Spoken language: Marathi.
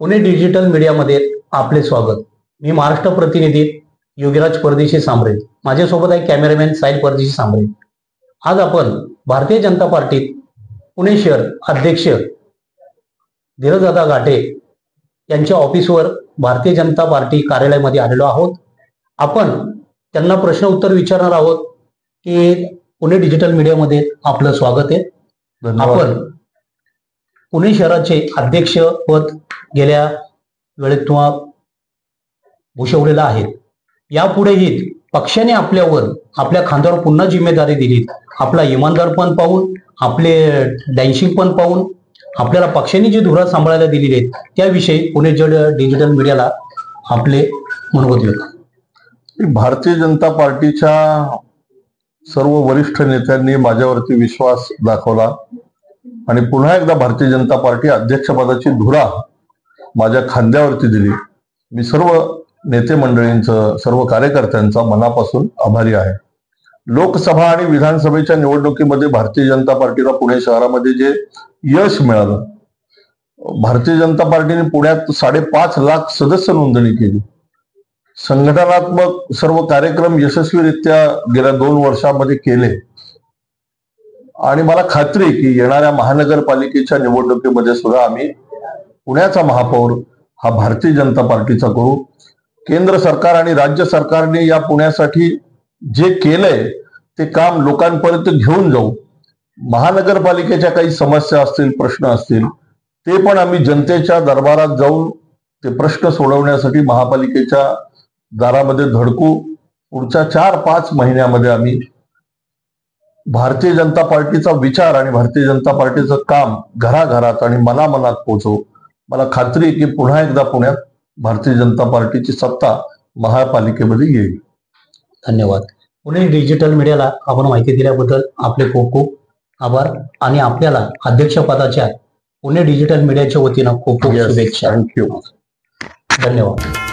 पुणे डिजिटल मीडियामध्ये आपले स्वागत। मी महाराष्ट्र प्रतिनिधी योगीराज परदेशी सांबरे, माझ्यासोबत आहे कॅमेरामॅन साहिल परदेशी सांबरे। आज आपण भारतीय जनता पार्टीत पुणे शहर अध्यक्ष धीरजदादा घाटे यांच्या ऑफिसवर भारतीय जनता पार्टी कार्यालयामध्ये आलेलो आहोत। आपण त्यांना प्रश्न उत्तर विचारणार आहोत की पुणे डिजिटल मीडियामध्ये आपलं स्वागत आहे। आपण पुणे शहराचे अध्यक्ष पद गेल्या वेळेत भूषवलेलं आहे। यापुढेही पक्षाने आपल्या खांद्यावर पुन्हा जिम्मेदारी दिली। आपला इमानदारपण पाहून, आपले डॅन्सिंग पण पाहून, आपल्याला पक्षाने जी धुरा सांभाळायला दिलेली आहेत त्याविषयी पुणे डिजिटल मीडियाला आपले मनोगत व्यक्त। भारतीय जनता पार्टीच्या सर्व वरिष्ठ नेत्यांनी माझ्यावरती विश्वास दाखवला आणि पुन्हा एकदा भारतीय जनता पार्टी अध्यक्षपदाची धुरा माझ्या खांद्यावरती दिली। मी सर्व नेते मंडळींचं, सर्व कार्यकर्त्यांचा मनापासून आभारी आहे। लोकसभा आणि विधानसभेच्या निवडणुकीमध्ये भारतीय जनता पार्टीला पुणे शहरामध्ये जे यश मिळालं, भारतीय जनता पार्टीने पुण्यात 5.5 लाख सदस्य नोंदणी केली। संघटनात्मक सर्व कार्यक्रम यशस्वीरित्या गेल्या 2 वर्षांमध्ये केले आणि मला खात्री आहे की येणाऱ्या महानगरपालिकेच्या निवडणुकीमध्ये सुद्धा आम्ही पुण्याचा महापौर हा भारतीय जनता पार्टीचा करू। केंद्र सरकार आणि राज्य सरकारने या पुण्यासाठी जे केलंय ते काम लोकांपर्यंत घेऊन जाऊ। महानगरपालिकेच्या काही समस्या असतील, प्रश्न असतील, ते पण आम्ही जनतेच्या दरबारात जाऊन ते प्रश्न सोडवण्यासाठी महापालिकेच्या दारामध्ये धडकू। पुढच्या 4-5 महिन्यामध्ये आम्ही भारतीय जनता पार्टीचा विचार आणि भारतीय जनता पार्टीचं काम घराघरात आणि मनामनात पोहोचवू। मला खात्री आहे की पुन्हा एकदा पुण्यात भारतीय जनता पार्टीची सत्ता महापालिकेमध्ये येईल। धन्यवाद। पुणे डिजिटल मीडियाला आपण माहिती दिल्याबद्दल आपले खूप खूप आभार आणि आपल्याला अध्यक्षपदाच्या पुणे डिजिटल मीडियाच्या वतीनं खूप खूप शुभेच्छा। थँक्यू। धन्यवाद।